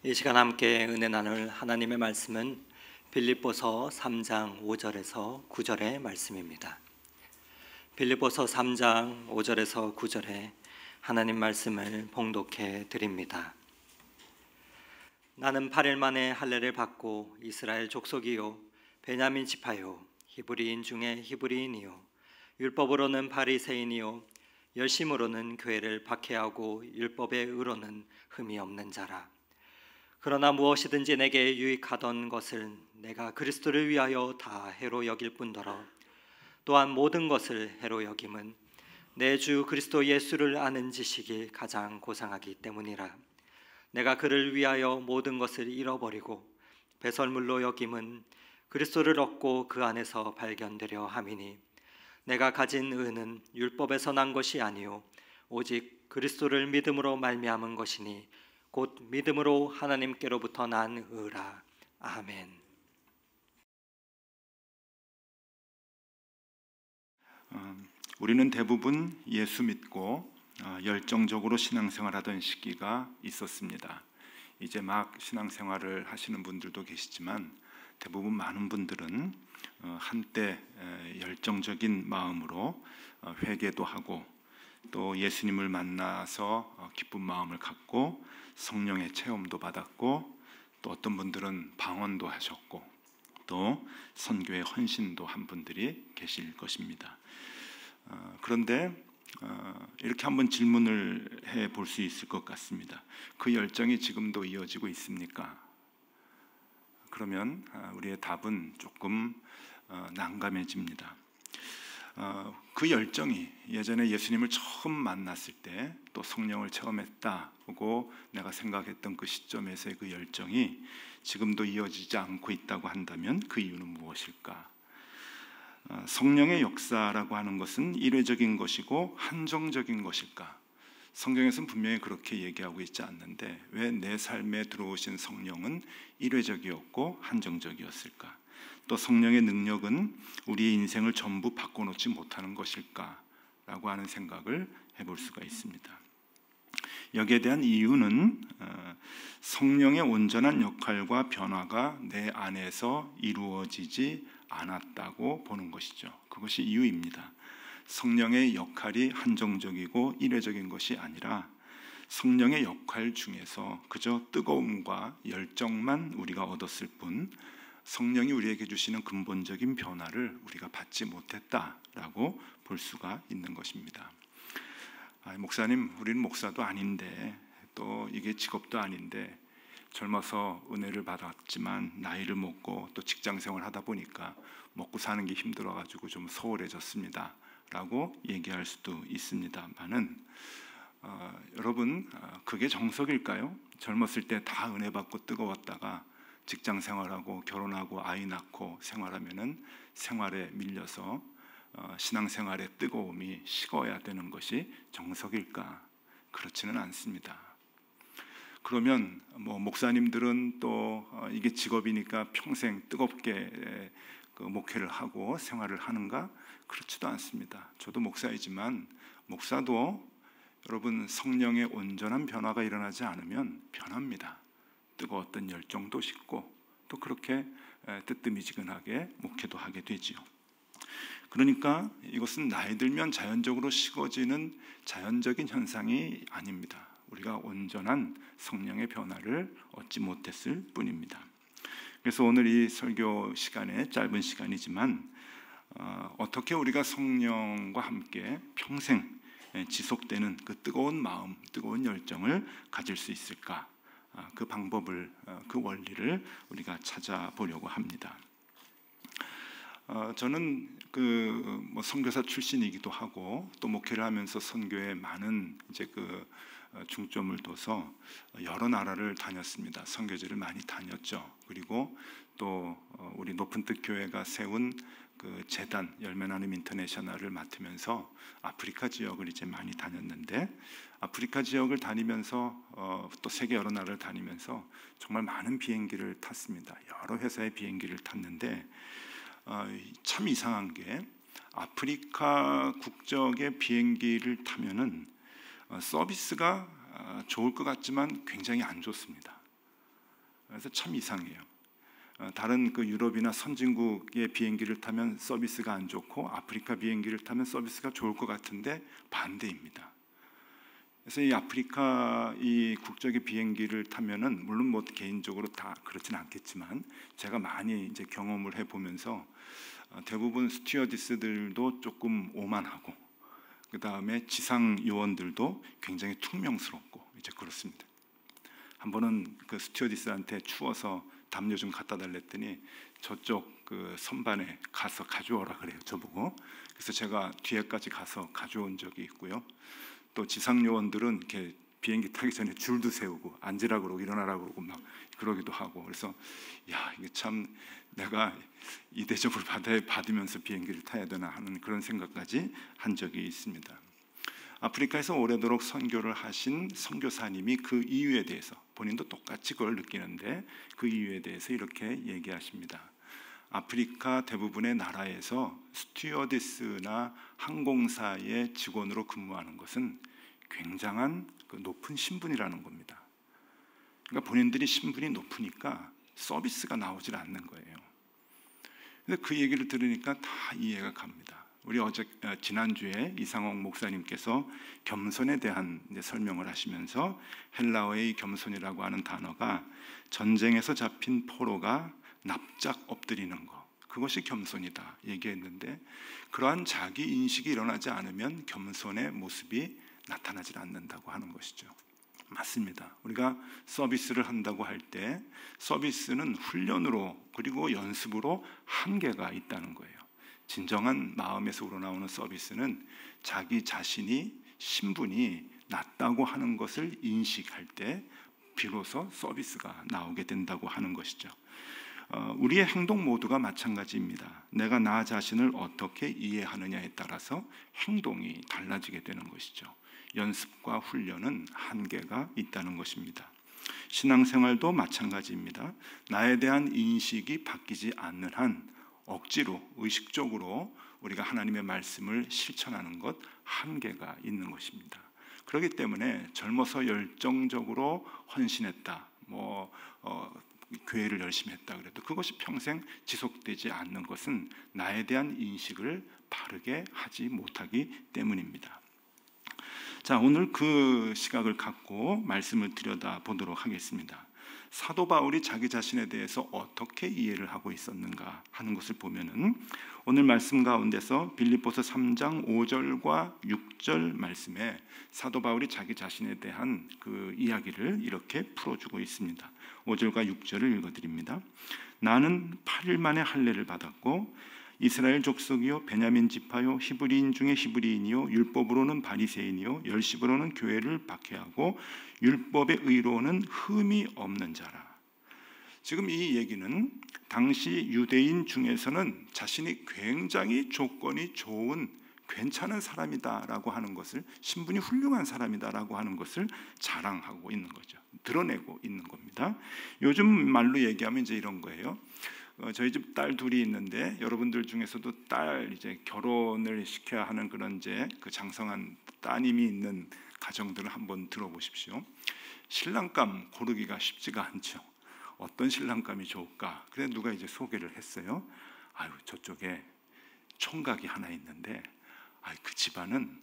이 시간 함께 은혜 나눌 하나님의 말씀은 빌립보서 3장 5절에서 9절의 말씀입니다. 빌립보서 3장 5절에서 9절에 하나님 말씀을 봉독해 드립니다. 나는 8일 만에 할례를 받고 이스라엘 족속이요 베냐민 지파요 히브리인 중에 히브리인이요 율법으로는 바리새인이요 열심으로는 교회를 박해하고 율법의 의로는 흠이 없는 자라. 그러나 무엇이든지 내게 유익하던 것을 내가 그리스도를 위하여 다 해로 여길 뿐더러 또한 모든 것을 해로 여김은 내 주 그리스도 예수를 아는 지식이 가장 고상하기 때문이라. 내가 그를 위하여 모든 것을 잃어버리고 배설물로 여김은 그리스도를 얻고 그 안에서 발견되려 함이니 내가 가진 의는 율법에서 난 것이 아니요 오직 그리스도를 믿음으로 말미암은 것이니 곧 믿음으로 하나님께로부터 난 의라. 아멘. 우리는 대부분 예수 믿고 열정적으로 신앙생활하던 시기가 있었습니다. 이제 막 신앙생활을 하시는 분들도 계시지만 대부분 많은 분들은 한때 열정적인 마음으로 회개도 하고 또 예수님을 만나서 기쁜 마음을 갖고 성령의 체험도 받았고 또 어떤 분들은 방언도 하셨고 또 선교의 헌신도 한 분들이 계실 것입니다. 그런데 이렇게 한번 질문을 해볼 수 있을 것 같습니다. 그 열정이 지금도 이어지고 있습니까? 그러면 우리의 답은 조금 난감해집니다. 그 열정이 예전에 예수님을 처음 만났을 때 또 성령을 체험했다고 내가 생각했던 그 시점에서의 그 열정이 지금도 이어지지 않고 있다고 한다면 그 이유는 무엇일까? 성령의 역사라고 하는 것은 일회적인 것이고 한정적인 것일까? 성경에서는 분명히 그렇게 얘기하고 있지 않는데 왜 내 삶에 들어오신 성령은 일회적이었고 한정적이었을까? 또 성령의 능력은 우리의 인생을 전부 바꿔놓지 못하는 것일까? 라고 하는 생각을 해볼 수가 있습니다. 여기에 대한 이유는 성령의 온전한 역할과 변화가 내 안에서 이루어지지 않았다고 보는 것이죠. 그것이 이유입니다. 성령의 역할이 한정적이고 일회적인 것이 아니라 성령의 역할 중에서 그저 뜨거움과 열정만 우리가 얻었을 뿐 성령이 우리에게 주시는 근본적인 변화를 우리가 받지 못했다라고 볼 수가 있는 것입니다. 목사님, 우리는 목사도 아닌데 또 이게 직업도 아닌데 젊어서 은혜를 받았지만 나이를 먹고 또 직장생활 하다 보니까 먹고 사는 게 힘들어가지고 좀 소홀해졌습니다 라고 얘기할 수도 있습니다만은 여러분, 그게 정석일까요? 젊었을 때 다 은혜 받고 뜨거웠다가 직장생활하고 결혼하고 아이 낳고 생활하면은 생활에 밀려서 신앙생활의 뜨거움이 식어야 되는 것이 정석일까? 그렇지는 않습니다. 그러면 목사님들은 또 이게 직업이니까 평생 뜨겁게 그 목회를 하고 생활을 하는가? 그렇지도 않습니다. 저도 목사이지만 목사도 여러분 성령의 온전한 변화가 일어나지 않으면 변합니다. 뜨거웠던 열정도 식고 또 그렇게 뜨뜻미지근하게 목회도 하게 되지요. 그러니까 이것은 나이 들면 자연적으로 식어지는 자연적인 현상이 아닙니다. 우리가 온전한 성령의 변화를 얻지 못했을 뿐입니다. 그래서 오늘 이 설교 시간에 짧은 시간이지만 어떻게 우리가 성령과 함께 평생 지속되는 그 뜨거운 마음, 뜨거운 열정을 가질 수 있을까? 그 방법을, 그 원리를 우리가 찾아보려고 합니다. 저는 선교사 출신이기도 하고 또 목회를 하면서 선교에 많은 중점을 둬서 여러 나라를 다녔습니다. 선교지를 많이 다녔죠. 그리고 또 우리 높은 뜻 교회가 세운 그 재단 열매나눔 인터내셔널을 맡으면서 아프리카 지역을 이제 많이 다녔는데 아프리카 지역을 다니면서 또 세계 여러 나라를 다니면서 정말 많은 비행기를 탔습니다. 여러 회사의 비행기를 탔는데 참 이상한 게 아프리카 국적의 비행기를 타면은 서비스가 좋을 것 같지만 굉장히 안 좋습니다. 그래서 참 이상해요. 다른 그 유럽이나 선진국의 비행기를 타면 서비스가 안 좋고 아프리카 비행기를 타면 서비스가 좋을 것 같은데 반대입니다. 그래서 이 아프리카 이 국적의 비행기를 타면은 물론 뭐 개인적으로 다 그렇지는 않겠지만 제가 많이 이제 경험을 해보면서 대부분 스튜어디스들도 조금 오만하고 그 다음에 지상 요원들도 굉장히 퉁명스럽고 이제 그렇습니다. 한 번은 그 스튜어디스한테 추워서 담요 좀 갖다 달랬더니 저쪽 그 선반에 가서 가져오라 그래요, 저보고. 그래서 제가 뒤에까지 가서 가져온 적이 있고요. 또 지상 요원들은 이렇게 비행기 타기 전에 줄도 세우고 앉으라 그러고 일어나라 그러고 막 그러기도 하고. 그래서 야, 이게 참 내가 이 대접을 받으면서 비행기를 타야 되나 하는 그런 생각까지 한 적이 있습니다. 아프리카에서 오래도록 선교를 하신 선교사님이 그 이유에 대해서 본인도 똑같이 그걸 느끼는데 그 이유에 대해서 이렇게 얘기하십니다. 아프리카 대부분의 나라에서 스튜어디스나 항공사의 직원으로 근무하는 것은 굉장한 그 높은 신분이라는 겁니다. 그러니까 본인들이 신분이 높으니까 서비스가 나오질 않는 거예요. 근데 그 얘기를 들으니까 다 이해가 갑니다. 우리 지난주에 이상옥 목사님께서 겸손에 대한 이제 설명을 하시면서 헬라어의 겸손이라고 하는 단어가 전쟁에서 잡힌 포로가 납작 엎드리는 것, 그것이 겸손이다 얘기했는데 그러한 자기 인식이 일어나지 않으면 겸손의 모습이 나타나지 않는다고 하는 것이죠. 맞습니다. 우리가 서비스를 한다고 할 때 서비스는 훈련으로 그리고 연습으로 한계가 있다는 거예요. 진정한 마음에서 우러나오는 서비스는 자기 자신이 신분이 낮다고 하는 것을 인식할 때 비로소 서비스가 나오게 된다고 하는 것이죠. 우리의 행동 모두가 마찬가지입니다. 내가 나 자신을 어떻게 이해하느냐에 따라서 행동이 달라지게 되는 것이죠. 연습과 훈련은 한계가 있다는 것입니다. 신앙생활도 마찬가지입니다. 나에 대한 인식이 바뀌지 않는 한 억지로 의식적으로 우리가 하나님의 말씀을 실천하는 것 한계가 있는 것입니다. 그렇기 때문에 젊어서 열정적으로 헌신했다, 교회를 열심히 했다 그래도 그것이 평생 지속되지 않는 것은 나에 대한 인식을 바르게 하지 못하기 때문입니다. 자, 오늘 그 시각을 갖고 말씀을 들여다보도록 하겠습니다. 사도 바울이 자기 자신에 대해서 어떻게 이해를 하고 있었는가 하는 것을 보면은 오늘 말씀 가운데서 빌립보서 3장 5절과 6절 말씀에 사도 바울이 자기 자신에 대한 그 이야기를 이렇게 풀어주고 있습니다. 5절과 6절을 읽어드립니다. 나는 8일 만에 할례를 받았고 이스라엘 족속이요 베냐민 지파요 히브리인 중에 히브리인이요 율법으로는 바리새인이요 열심으로는 교회를 박해하고 율법의 의로는 흠이 없는 자라. 지금 이 얘기는 당시 유대인 중에서는 자신이 굉장히 조건이 좋은 괜찮은 사람이다라고 하는 것을, 신분이 훌륭한 사람이다라고 하는 것을 자랑하고 있는 거죠. 드러내고 있는 겁니다. 요즘 말로 얘기하면 이제 이런 거예요. 저희 집 딸 둘이 있는데 여러분들 중에서도 딸 이제 결혼을 시켜야 하는 그런 이제 그 장성한 따님이 있는 가정들을 한번 들어보십시오. 신랑감 고르기가 쉽지가 않죠. 어떤 신랑감이 좋을까? 그래 누가 이제 소개를 했어요. 아유, 저쪽에 총각이 하나 있는데, 그 집안은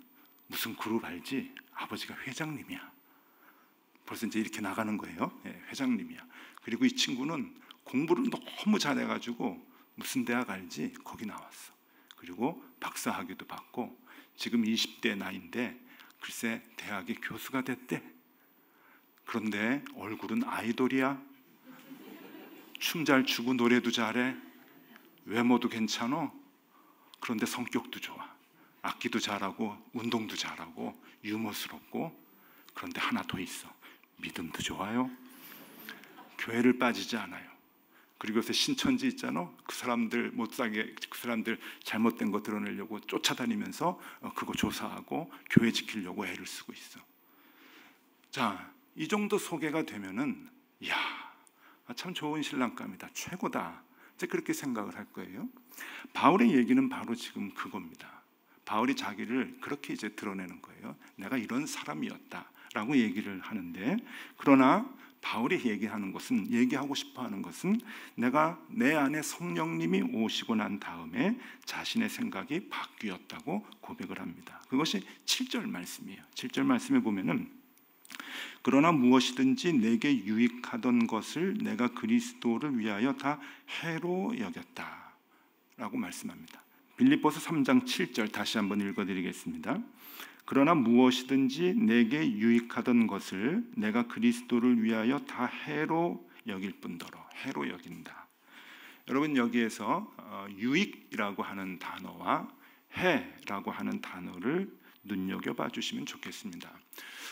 무슨 그룹 알지? 아버지가 회장님이야. 벌써 이제 이렇게 나가는 거예요. 회장님이야. 그리고 이 친구는 공부를 너무 잘해가지고 무슨 대학 알지? 거기 나왔어. 그리고 박사학위도 받고 지금 20대 나이인데 글쎄 대학의 교수가 됐대. 그런데 얼굴은 아이돌이야. 춤 잘 추고 노래도 잘해. 외모도 괜찮어. 그런데 성격도 좋아. 악기도 잘하고 운동도 잘하고 유머스럽고. 그런데 하나 더 있어. 믿음도 좋아요. 교회를 빠지지 않아요. 그리고 요새 신천지 있잖아. 그 사람들 못 사게, 그 사람들 잘못된 거 드러내려고 쫓아다니면서 그거 조사하고 교회 지키려고 애를 쓰고 있어. 자, 이 정도 소개가 되면은 이야, 참 좋은 신랑감이다, 최고다, 이제 그렇게 생각을 할 거예요. 바울의 얘기는 바로 지금 그겁니다. 바울이 자기를 그렇게 이제 드러내는 거예요. 내가 이런 사람이었다라고 얘기를 하는데, 그러나 바울이 얘기하고 싶어하는 것은 내가 내 안에 성령님이 오시고 난 다음에 자신의 생각이 바뀌었다고 고백을 합니다. 그것이 7절 말씀이에요. 7절 말씀에 보면은 그러나 무엇이든지 내게 유익하던 것을 내가 그리스도를 위하여 다 해로 여겼다 라고 말씀합니다. 빌립보서 3장 7절 다시 한번 읽어드리겠습니다. 그러나 무엇이든지 내게 유익하던 것을 내가 그리스도를 위하여 다 해로 여길 뿐더러 해로 여긴다. 여러분 여기에서 유익이라고 하는 단어와 해라고 하는 단어를 눈여겨봐 주시면 좋겠습니다.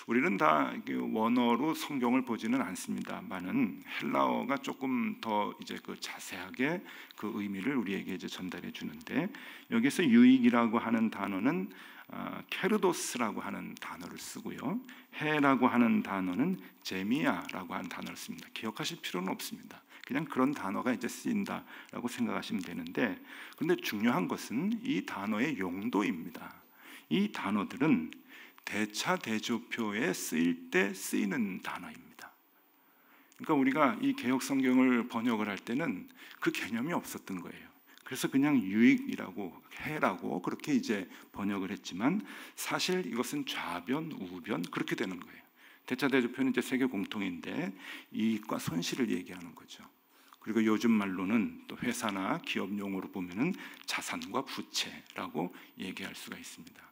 우리는 다 원어로 성경을 보지는 않습니다만은 헬라어가 조금 더 이제 그 자세하게 그 의미를 우리에게 이제 전달해 주는데 여기서 유익이라고 하는 단어는 케르도스라고 하는 단어를 쓰고요. 해라고 하는 단어는 제미야라고 하는 단어를 씁니다. 기억하실 필요는 없습니다. 그냥 그런 단어가 이제 쓰인다라고 생각하시면 되는데 그런데 중요한 것은 이 단어의 용도입니다. 이 단어들은 대차대조표에 쓰일 때 쓰이는 단어입니다. 그러니까 우리가 이 개역 성경을 번역을 할 때는 그 개념이 없었던 거예요. 그래서 그냥 유익이라고 해라고 그렇게 이제 번역을 했지만 사실 이것은 좌변, 우변 그렇게 되는 거예요. 대차대조표는 이제 세계 공통인데 이익과 손실을 얘기하는 거죠. 그리고 요즘 말로는 또 회사나 기업 용어로 보면은 자산과 부채라고 얘기할 수가 있습니다.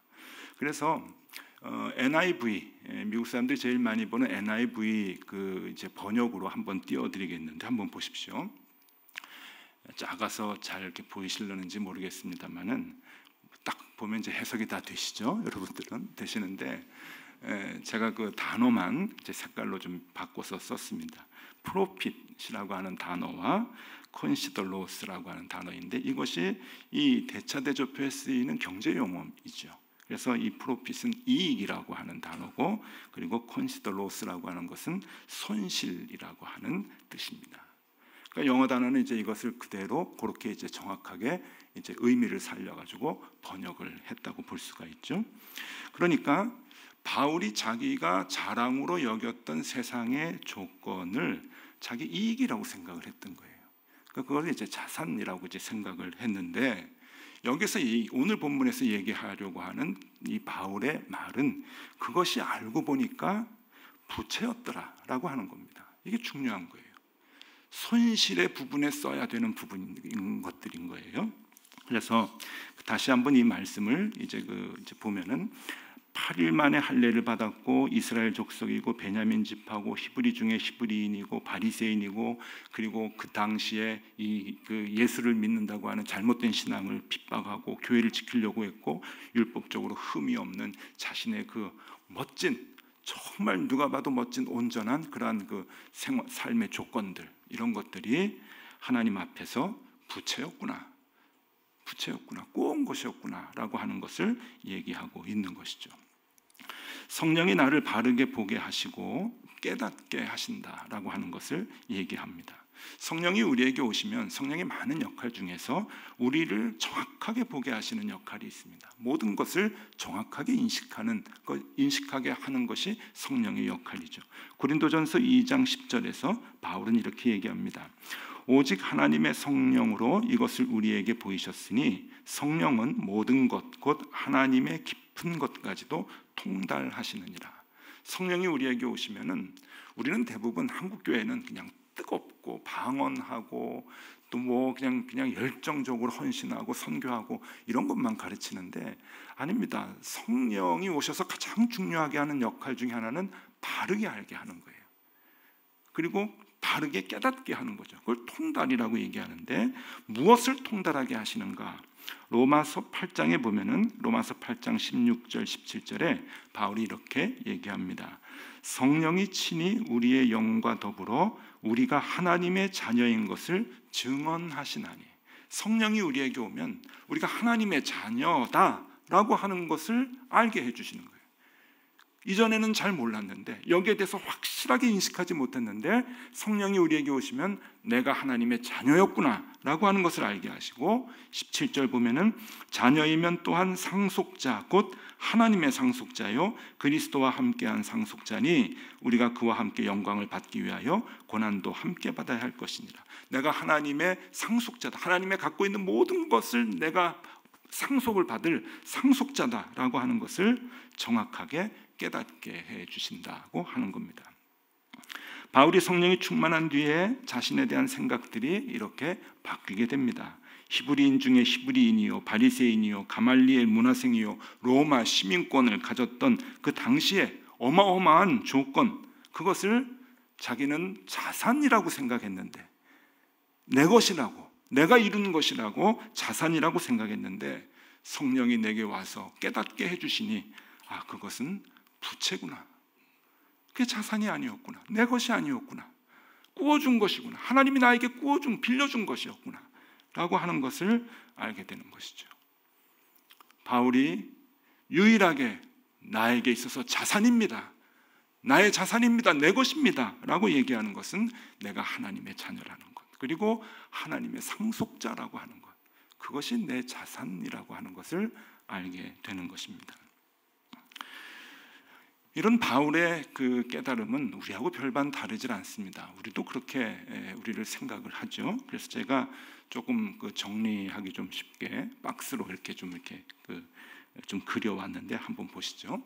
그래서 NIV 미국 사람들이 제일 많이 보는 NIV 그 이제 번역으로 한번 띄워드리겠는데 한번 보십시오. 작아서 잘 이렇게 보이실려는지 모르겠습니다만은 딱 보면 이제 해석이 다 되시죠? 여러분들은 되시는데 제가 그 단어만 이제 색깔로 좀 바꿔서 썼습니다. 프로핏이라고 하는 단어와 consider loss라고 하는 단어인데 이것이 이 대차대조표에 쓰이는 경제 용어이죠. 그래서 이 프로핏은 이익이라고 하는 단어고 그리고 consider loss라고 하는 것은 손실이라고 하는 뜻입니다. 그러니까 영어 단어는 이제 이것을 그대로 그렇게 이제 정확하게 이제 의미를 살려가지고 번역을 했다고 볼 수가 있죠. 그러니까 바울이 자기가 자랑으로 여겼던 세상의 조건을 자기 이익이라고 생각을 했던 거예요. 그러니까 그걸 이제 자산이라고 이제 생각을 했는데 여기서 오늘 본문에서 얘기하려고 하는 이 바울의 말은 그것이 알고 보니까 부채였더라라고 하는 겁니다. 이게 중요한 거예요. 손실의 부분에 써야 되는 부분인 것들인 거예요. 그래서 다시 한번 이 말씀을 이제 보면은 8일 만에 할례를 받았고 이스라엘 족속이고 베냐민 집하고 히브리 중에 히브리인이고 바리새인이고 그리고 그 당시에 그 예수를 믿는다고 하는 잘못된 신앙을 핍박하고 교회를 지키려고 했고 율법적으로 흠이 없는 자신의 그 멋진 정말 누가 봐도 멋진 온전한 그러한 그 삶의 조건들 이런 것들이 하나님 앞에서 부채였구나 꼬은 것이었구나라고 하는 것을 얘기하고 있는 것이죠. 성령이 나를 바르게 보게 하시고 깨닫게 하신다라고 하는 것을 얘기합니다. 성령이 우리에게 오시면 성령의 많은 역할 중에서 우리를 정확하게 보게 하시는 역할이 있습니다. 모든 것을 정확하게 인식하게 하는 것이 성령의 역할이죠. 고린도전서 2장 10절에서 바울은 이렇게 얘기합니다. 오직 하나님의 성령으로 이것을 우리에게 보이셨으니 성령은 모든 것 곧 하나님의 깊은 것까지도 통달하시느니라. 성령이 우리에게 오시면은 우리는 대부분 한국 교회는 그냥 뜨겁고 방언하고 또 뭐 그냥 열정적으로 헌신하고 선교하고 이런 것만 가르치는데 아닙니다. 성령이 오셔서 가장 중요하게 하는 역할 중에 하나는 바르게 알게 하는 거예요. 그리고 바르게 깨닫게 하는 거죠. 그걸 통달이라고 얘기하는데 무엇을 통달하게 하시는가? 로마서 8장에 보면은 로마서 8장 16절 17절에 바울이 이렇게 얘기합니다. 성령이 친히 우리의 영과 더불어 우리가 하나님의 자녀인 것을 증언하시나니. 성령이 우리에게 오면 우리가 하나님의 자녀다라고 하는 것을 알게 해주시는 거예요. 이전에는 잘 몰랐는데, 여기에 대해서 확실하게 인식하지 못했는데 성령이 우리에게 오시면 내가 하나님의 자녀였구나 라고 하는 것을 알게 하시고, 17절 보면은 자녀이면 또한 상속자 곧 하나님의 상속자요 그리스도와 함께한 상속자니 우리가 그와 함께 영광을 받기 위하여 고난도 함께 받아야 할 것이니라. 내가 하나님의 상속자다, 하나님의 갖고 있는 모든 것을 내가 상속을 받을 상속자다라고 하는 것을 정확하게 깨닫게 해 주신다고 하는 겁니다. 바울이 성령이 충만한 뒤에 자신에 대한 생각들이 이렇게 바뀌게 됩니다. 히브리인 중에 히브리인이요 바리새인이요 가말리엘 문화생이요 로마 시민권을 가졌던 그 당시에 어마어마한 조건, 그것을 자기는 자산이라고 생각했는데, 내 것이라고, 내가 이룬 것이라고, 자산이라고 생각했는데 성령이 내게 와서 깨닫게 해주시니 그것은 부채구나, 그게 자산이 아니었구나, 내 것이 아니었구나, 꾸어준 것이구나, 하나님이 나에게 꾸어준, 빌려준 것이었구나 라고 하는 것을 알게 되는 것이죠. 바울이 유일하게 나에게 있어서 자산입니다, 나의 자산입니다, 내 것입니다 라고 얘기하는 것은 내가 하나님의 자녀라는 것, 그리고 하나님의 상속자라고 하는 것, 그것이 내 자산이라고 하는 것을 알게 되는 것입니다. 이런 바울의 그 깨달음은 우리하고 별반 다르질 않습니다. 우리도 그렇게 우리를 생각을 하죠. 그래서 제가 조금 정리하기 좀 쉽게 박스로 이렇게 좀 그려왔는데 한번 보시죠.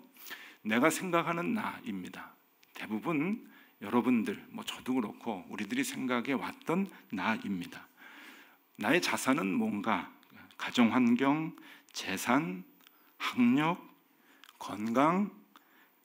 내가 생각하는 나입니다. 대부분 여러분들, 저도 그렇고 우리들이 생각해 왔던 나입니다. 나의 자산은 뭔가? 가정환경, 재산, 학력, 건강,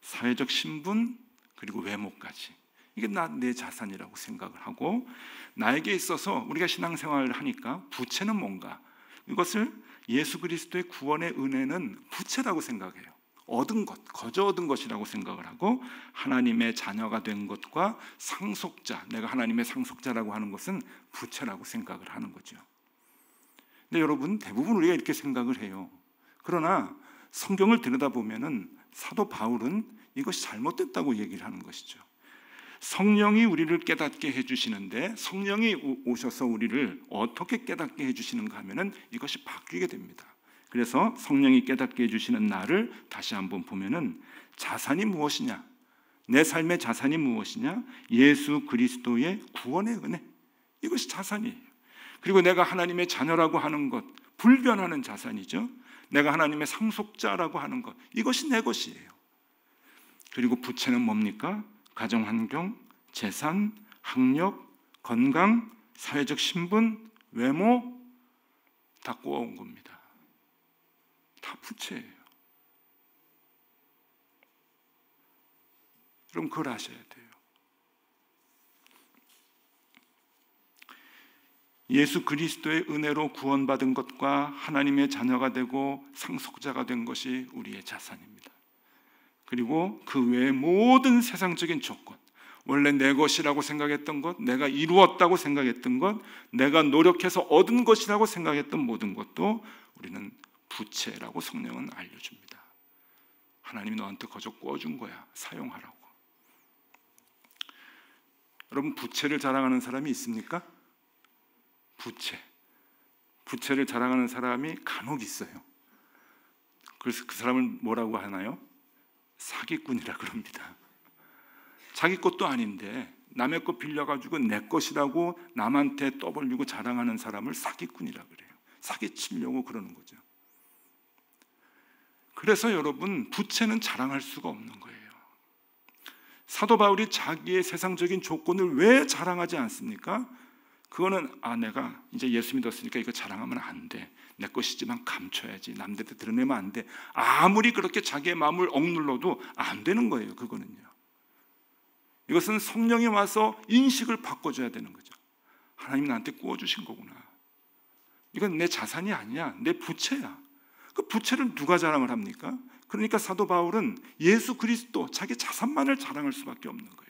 사회적 신분, 그리고 외모까지, 이게 내 자산이라고 생각을 하고, 나에게 있어서 우리가 신앙생활을 하니까 부채는 뭔가? 이것을 예수 그리스도의 구원의 은혜는 부채라고 생각해요. 얻은 것, 거저 얻은 것이라고 생각을 하고, 하나님의 자녀가 된 것과 상속자, 내가 하나님의 상속자라고 하는 것은 부채라고 생각을 하는 거죠. 근데 여러분, 대부분 우리가 이렇게 생각을 해요. 그러나 성경을 들여다보면은 사도 바울은 이것이 잘못됐다고 얘기를 하는 것이죠. 성령이 우리를 깨닫게 해주시는데, 성령이 오셔서 우리를 어떻게 깨닫게 해주시는가 하면은 이것이 바뀌게 됩니다. 그래서 성령이 깨닫게 해주시는 나를 다시 한번 보면은, 자산이 무엇이냐? 내 삶의 자산이 무엇이냐? 예수 그리스도의 구원의 은혜, 이것이 자산이에요. 그리고 내가 하나님의 자녀라고 하는 것, 불변하는 자산이죠. 내가 하나님의 상속자라고 하는 것, 이것이 내 것이에요. 그리고 부채는 뭡니까? 가정환경, 재산, 학력, 건강, 사회적 신분, 외모, 다 꼬아온 겁니다. 다 부채예요. 그럼 그걸 아셔야 돼요. 예수 그리스도의 은혜로 구원받은 것과 하나님의 자녀가 되고 상속자가 된 것이 우리의 자산입니다. 그리고 그 외의 모든 세상적인 조건, 원래 내 것이라고 생각했던 것, 내가 이루었다고 생각했던 것, 내가 노력해서 얻은 것이라고 생각했던 모든 것도 우리는 부채라고 성령은 알려줍니다. 하나님이 너한테 거저 꿔준 거야, 사용하라고. 여러분, 부채를 자랑하는 사람이 있습니까? 부채를 자랑하는 사람이 간혹 있어요. 그래서 그 사람을 뭐라고 하나요? 사기꾼이라 그럽니다. 자기 것도 아닌데 남의 것 빌려가지고 내 것이라고 남한테 떠벌리고 자랑하는 사람을 사기꾼이라 그래요. 사기치려고 그러는 거죠. 그래서 여러분, 부채는 자랑할 수가 없는 거예요. 사도 바울이 자기의 세상적인 조건을 왜 자랑하지 않습니까? 그거는 내가 이제 예수 믿었으니까 이거 자랑하면 안 돼, 내 것이지만 감춰야지, 남들한테 드러내면 안 돼, 아무리 그렇게 자기의 마음을 억눌러도 안 되는 거예요. 그거는요, 이것은 성령이 와서 인식을 바꿔줘야 되는 거죠. 하나님 나한테 구워주신 거구나, 이건 내 자산이 아니야, 내 부채야. 그 부채를 누가 자랑을 합니까? 그러니까 사도 바울은 예수 그리스도, 자기 자산만을 자랑할 수밖에 없는 거예요.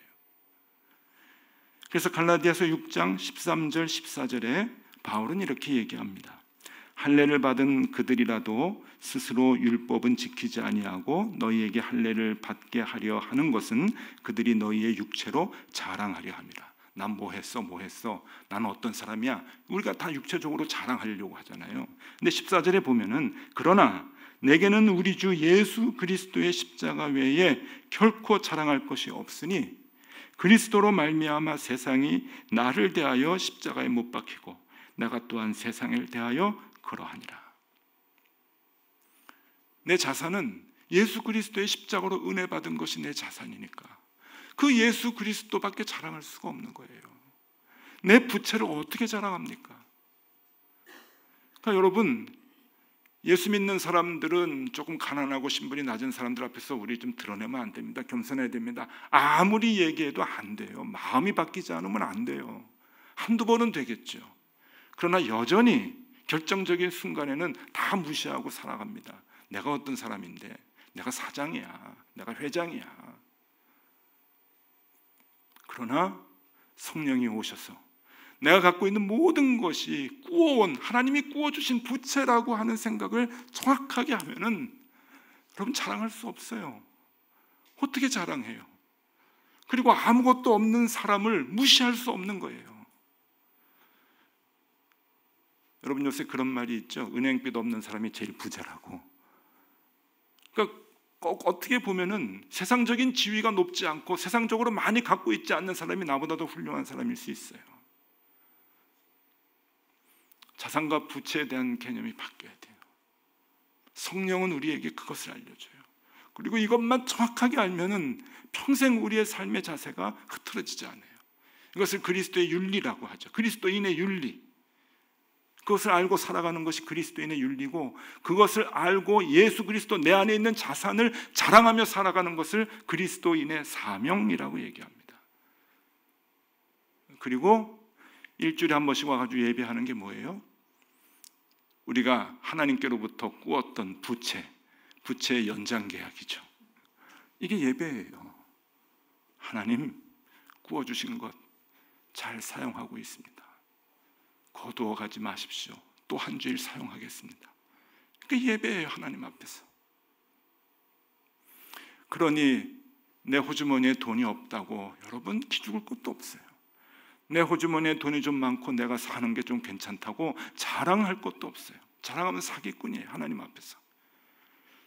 그래서 갈라디아서 6장 13절 14절에 바울은 이렇게 얘기합니다. 할례를 받은 그들이라도 스스로 율법은 지키지 아니하고 너희에게 할례를 받게 하려 하는 것은 그들이 너희의 육체로 자랑하려 함이라. 난 뭐 했어? 나는 어떤 사람이야? 우리가 다 육체적으로 자랑하려고 하잖아요. 근데 14절에 보면은 그러나 내게는 우리 주 예수 그리스도의 십자가 외에 결코 자랑할 것이 없으니 그리스도로 말미암아 세상이 나를 대하여 십자가에 못 박히고 내가 또한 세상을 대하여 그러하니라. 내 자산은 예수 그리스도의 십자가로 은혜 받은 것이 내 자산이니까 그 예수 그리스도밖에 자랑할 수가 없는 거예요. 내 부채를 어떻게 자랑합니까? 그러니까 여러분, 예수 믿는 사람들은 조금 가난하고 신분이 낮은 사람들 앞에서 우리 좀 드러내면 안 됩니다. 겸손해야 됩니다. 아무리 얘기해도 안 돼요. 마음이 바뀌지 않으면 안 돼요. 한두 번은 되겠죠. 그러나 여전히 결정적인 순간에는 다 무시하고 살아갑니다. 내가 어떤 사람인데, 내가 사장이야, 내가 회장이야. 그러나 성령이 오셔서 내가 갖고 있는 모든 것이 꾸어온, 하나님이 꾸어주신 부채라고 하는 생각을 정확하게 하면은 여러분 자랑할 수 없어요. 어떻게 자랑해요? 그리고 아무것도 없는 사람을 무시할 수 없는 거예요. 여러분 요새 그런 말이 있죠. 은행빚 없는 사람이 제일 부자라고. 그러니까 꼭 어떻게 보면은 세상적인 지위가 높지 않고 세상적으로 많이 갖고 있지 않는 사람이 나보다 더 훌륭한 사람일 수 있어요. 자산과 부채에 대한 개념이 바뀌어야 돼요. 성령은 우리에게 그것을 알려줘요. 그리고 이것만 정확하게 알면은 평생 우리의 삶의 자세가 흐트러지지 않아요. 이것을 그리스도의 윤리라고 하죠. 그리스도인의 윤리. 그것을 알고 살아가는 것이 그리스도인의 윤리고 그것을 알고 예수 그리스도 내 안에 있는 자산을 자랑하며 살아가는 것을 그리스도인의 사명이라고 얘기합니다. 그리고 일주일에 한 번씩 와가지고 예배하는 게 뭐예요? 우리가 하나님께로부터 꾸었던 부채의 연장계약이죠. 이게 예배예요. 하나님 꾸어주신 것 잘 사용하고 있습니다. 거두어 가지 마십시오. 또 한 주일 사용하겠습니다. 그게 예배예요. 하나님 앞에서. 그러니 내 호주머니에 돈이 없다고 여러분 기죽을 것도 없어요. 내 호주머니에 돈이 좀 많고 내가 사는 게 좀 괜찮다고 자랑할 것도 없어요. 자랑하면 사기꾼이에요. 하나님 앞에서.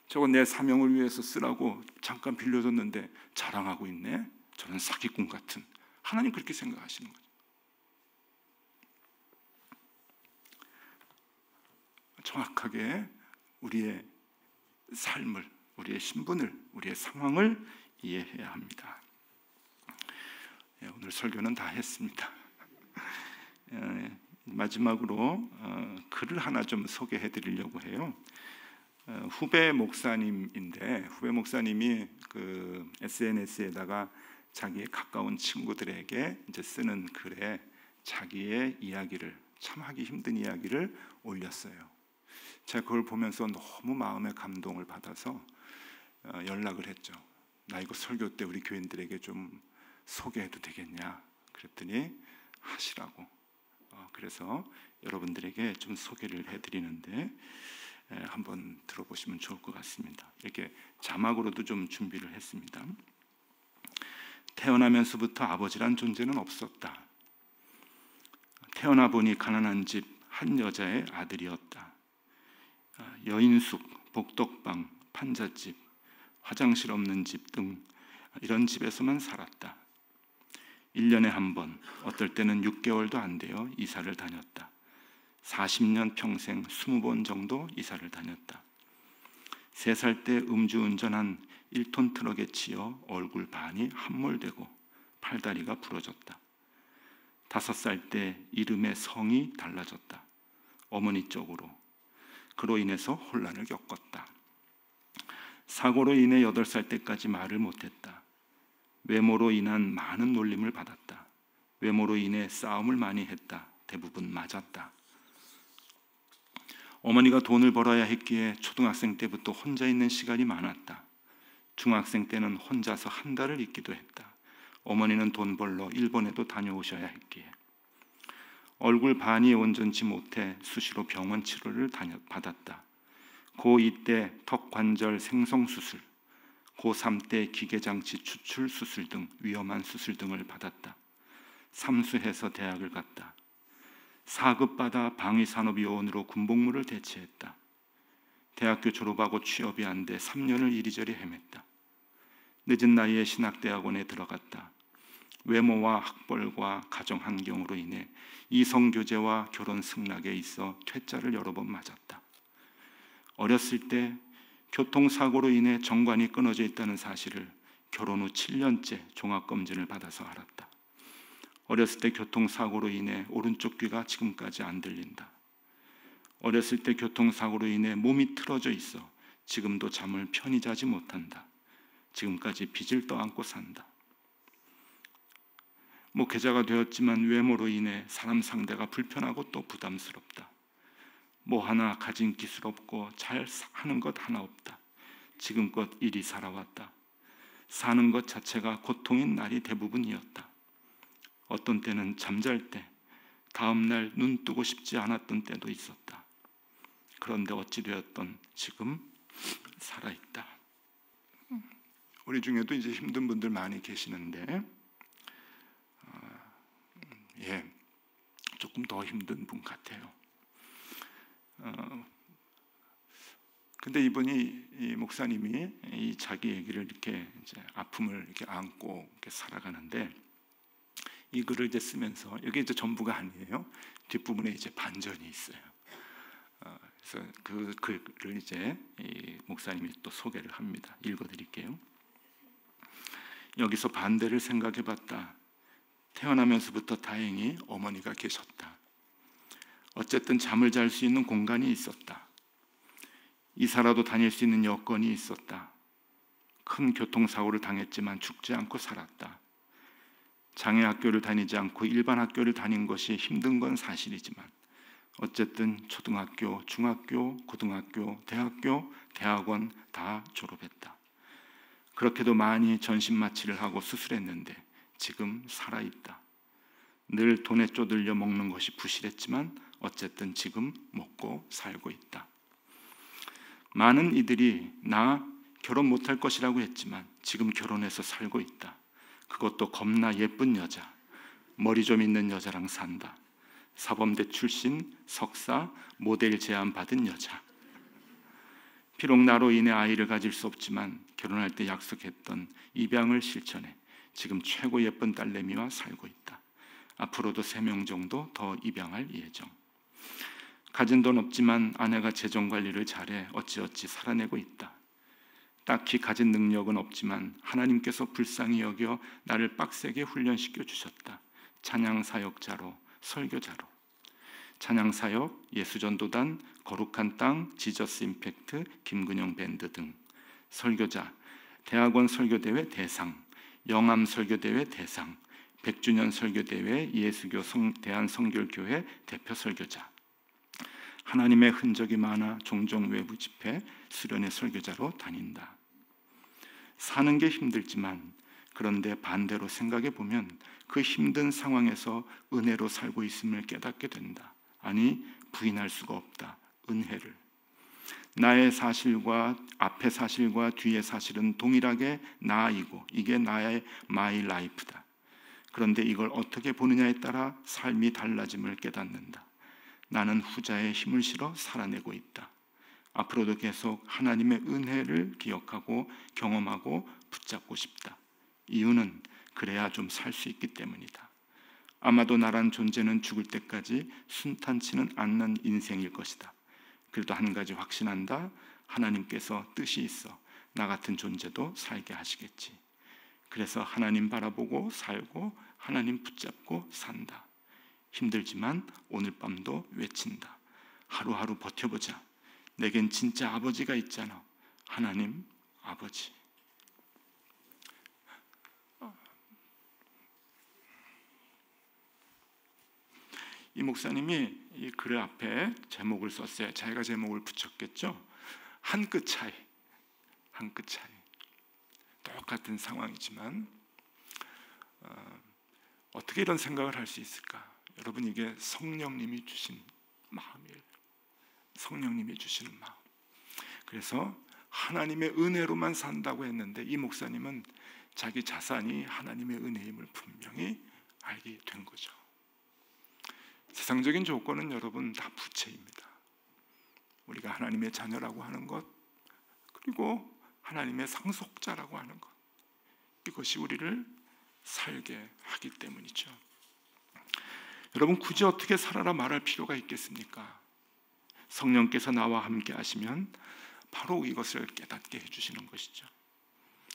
저거 내 사명을 위해서 쓰라고 잠깐 빌려줬는데 자랑하고 있네. 저는 사기꾼 같은. 하나님 그렇게 생각하시는 거죠. 정확하게 우리의 삶을, 우리의 신분을, 우리의 상황을 이해해야 합니다. 오늘 설교는 다 했습니다. 마지막으로 글을 하나 좀 소개해 드리려고 해요. 후배 목사님인데 후배 목사님이 그 SNS에다가 자기의 가까운 친구들에게 이제 쓰는 글에 자기의 이야기를 참 하기 힘든 이야기를 올렸어요. 제가 그걸 보면서 너무 마음의 감동을 받아서 연락을 했죠. 나 이거 설교 때 우리 교인들에게 좀 소개해도 되겠냐? 그랬더니 하시라고. 그래서 여러분들에게 좀 소개를 해드리는데 한번 들어보시면 좋을 것 같습니다. 이렇게 자막으로도 좀 준비를 했습니다. 태어나면서부터 아버지란 존재는 없었다. 태어나 보니 가난한 집 한 여자의 아들이었다. 여인숙, 복덕방, 판잣집, 화장실 없는 집 등 이런 집에서만 살았다. 1년에 한 번, 어떨 때는 6개월도 안 되어 이사를 다녔다. 40년 평생 20번 정도 이사를 다녔다. 3살 때 음주운전한 1톤 트럭에 치여 얼굴 반이 함몰되고 팔다리가 부러졌다. 5살 때 이름의 성이 달라졌다. 어머니 쪽으로. 그로 인해서 혼란을 겪었다. 사고로 인해 8살 때까지 말을 못했다. 외모로 인한 많은 놀림을 받았다. 외모로 인해 싸움을 많이 했다. 대부분 맞았다. 어머니가 돈을 벌어야 했기에 초등학생 때부터 혼자 있는 시간이 많았다. 중학생 때는 혼자서 한 달을 있기도 했다. 어머니는 돈 벌러 일본에도 다녀오셔야 했기에. 얼굴 반이 온전치 못해 수시로 병원 치료를 받았다. 고2 때 턱관절 생성 수술, 고3 때 기계장치 추출 수술 등 위험한 수술 등을 받았다. 삼수해서 대학을 갔다. 4급 받아 방위산업요원으로 군복무를 대체했다. 대학교 졸업하고 취업이 안 돼 3년을 이리저리 헤맸다. 늦은 나이에 신학대학원에 들어갔다. 외모와 학벌과 가정 환경으로 인해 이성교제와 결혼 승낙에 있어 퇴짜를 여러 번 맞았다. 어렸을 때 교통사고로 인해 정관이 끊어져 있다는 사실을 결혼 후 7년째 종합검진을 받아서 알았다. 어렸을 때 교통사고로 인해 오른쪽 귀가 지금까지 안 들린다. 어렸을 때 교통사고로 인해 몸이 틀어져 있어 지금도 잠을 편히 자지 못한다. 지금까지 빚을 떠안고 산다. 목회자가 되었지만 외모로 인해 사람 상대가 불편하고 또 부담스럽다. 뭐 하나 가진 기술 없고 잘 하는 것 하나 없다. 지금껏 일이 살아왔다. 사는 것 자체가 고통인 날이 대부분이었다. 어떤 때는 잠잘 때 다음 날 눈 뜨고 싶지 않았던 때도 있었다. 그런데 어찌 되었던 지금 살아있다. 우리 중에도 이제 힘든 분들 많이 계시는데 조금 더 힘든 분 같아요. 근데 이 목사님이 이 자기 얘기를 이렇게 이제 아픔을 이렇게 안고 이렇게 살아가는데 이 글을 이제 쓰면서 이게 이제 전부가 아니에요. 뒷부분에 이제 반전이 있어요. 그래서 그 글을 이제 이 목사님이 또 소개를 합니다. 읽어드릴게요. 여기서 반대를 생각해봤다. 태어나면서부터 다행히 어머니가 계셨다. 어쨌든 잠을 잘 수 있는 공간이 있었다. 이사라도 다닐 수 있는 여건이 있었다. 큰 교통사고를 당했지만 죽지 않고 살았다. 장애학교를 다니지 않고 일반 학교를 다닌 것이 힘든 건 사실이지만 어쨌든 초등학교, 중학교, 고등학교, 대학교, 대학원 다 졸업했다. 그렇게도 많이 전신마취를 하고 수술했는데 지금 살아있다. 늘 돈에 쪼들려 먹는 것이 부실했지만 어쨌든 지금 먹고 살고 있다. 많은 이들이 나 결혼 못할 것이라고 했지만 지금 결혼해서 살고 있다. 그것도 겁나 예쁜 여자, 머리 좀 있는 여자랑 산다. 사범대 출신, 석사, 모델 제안 받은 여자. 비록 나로 인해 아이를 가질 수 없지만 결혼할 때 약속했던 입양을 실천해 지금 최고 예쁜 딸내미와 살고 있다. 앞으로도 3명 정도 더 입양할 예정. 가진 돈 없지만 아내가 재정관리를 잘해 어찌어찌 살아내고 있다. 딱히 가진 능력은 없지만 하나님께서 불쌍히 여겨 나를 빡세게 훈련시켜 주셨다. 찬양사역자로, 설교자로. 찬양사역, 예수전도단, 거룩한 땅, 지저스 임팩트, 김근영 밴드 등. 설교자, 대학원 설교대회 대상, 영암 설교대회 대상, 100주년 설교대회 예수교 대한성결교회 대표 설교자. 하나님의 흔적이 많아 종종 외부 집회, 수련회 설교자로 다닌다. 사는 게 힘들지만 그런데 반대로 생각해 보면 그 힘든 상황에서 은혜로 살고 있음을 깨닫게 된다. 아니, 부인할 수가 없다. 은혜를. 나의 사실과 앞의 사실과 뒤의 사실은 동일하게 나이고 이게 나의 마이 라이프다. 그런데 이걸 어떻게 보느냐에 따라 삶이 달라짐을 깨닫는다. 나는 후자에 힘을 실어 살아내고 있다. 앞으로도 계속 하나님의 은혜를 기억하고 경험하고 붙잡고 싶다. 이유는 그래야 좀 살 수 있기 때문이다. 아마도 나란 존재는 죽을 때까지 순탄치는 않는 인생일 것이다. 그래도 한 가지 확신한다. 하나님께서 뜻이 있어 나 같은 존재도 살게 하시겠지. 그래서 하나님 바라보고 살고 하나님 붙잡고 산다. 힘들지만 오늘 밤도 외친다. 하루하루 버텨보자. 내겐 진짜 아버지가 있잖아. 하나님 아버지. 이 목사님이 이 글 앞에 제목을 썼어요. 자기가 제목을 붙였겠죠. 한 끗 차이. 한 끗 차이. 똑같은 상황이지만 어떻게 이런 생각을 할 수 있을까? 여러분, 이게 성령님이 주신 마음이에요. 성령님이 주시는 마음. 그래서 하나님의 은혜로만 산다고 했는데 이 목사님은 자기 자산이 하나님의 은혜임을 분명히 알게 된 거죠. 세상적인 조건은 여러분 다 부채입니다. 우리가 하나님의 자녀라고 하는 것, 그리고 하나님의 상속자라고 하는 것, 이것이 우리를 살게 하기 때문이죠. 여러분, 굳이 어떻게 살아라 말할 필요가 있겠습니까? 성령께서 나와 함께 하시면 바로 이것을 깨닫게 해주시는 것이죠.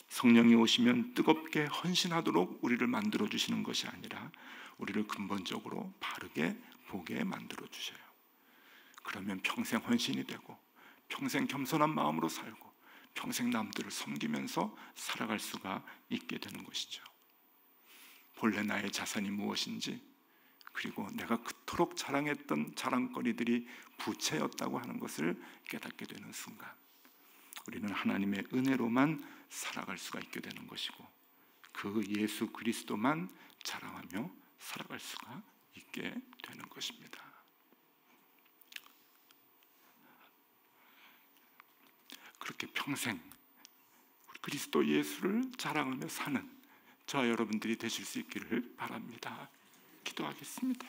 성령이 오시면 뜨겁게 헌신하도록 우리를 만들어 주시는 것이 아니라 우리를 근본적으로 바르게 보게 만들어 주셔요. 그러면 평생 헌신이 되고 평생 겸손한 마음으로 살고 평생 남들을 섬기면서 살아갈 수가 있게 되는 것이죠. 본래 나의 자산이 무엇인지, 그리고 내가 그토록 자랑했던 자랑거리들이 부채였다고 하는 것을 깨닫게 되는 순간 우리는 하나님의 은혜로만 살아갈 수가 있게 되는 것이고 그 예수 그리스도만 자랑하며 살아갈 수가 있게 되는 것입니다. 그렇게 평생 그리스도 예수를 자랑하며 사는 저와 여러분들이 되실 수 있기를 바랍니다. 기도하겠습니다.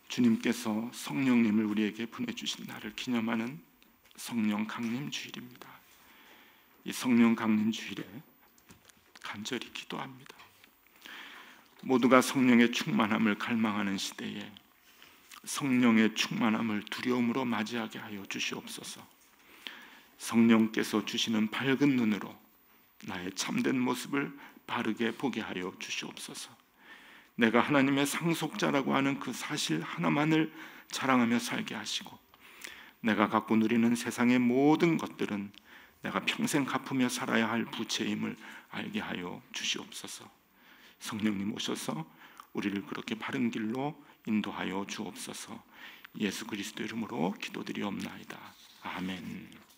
주님께서 성령님을 우리에게 보내주신 날을 기념하는 성령 강림 주일입니다. 이 성령 강림 주일에 간절히 기도합니다. 모두가 성령의 충만함을 갈망하는 시대에 성령의 충만함을 두려움으로 맞이하게 하여 주시옵소서. 성령께서 주시는 밝은 눈으로 나의 참된 모습을 바르게 보게 하여 주시옵소서. 내가 하나님의 상속자라고 하는 그 사실 하나만을 자랑하며 살게 하시고 내가 갖고 누리는 세상의 모든 것들은 내가 평생 갚으며 살아야 할 부채임을 알게 하여 주시옵소서. 성령님 오셔서 우리를 그렇게 바른 길로 인도하여 주옵소서. 예수 그리스도 이름으로 기도드리옵나이다. 아멘.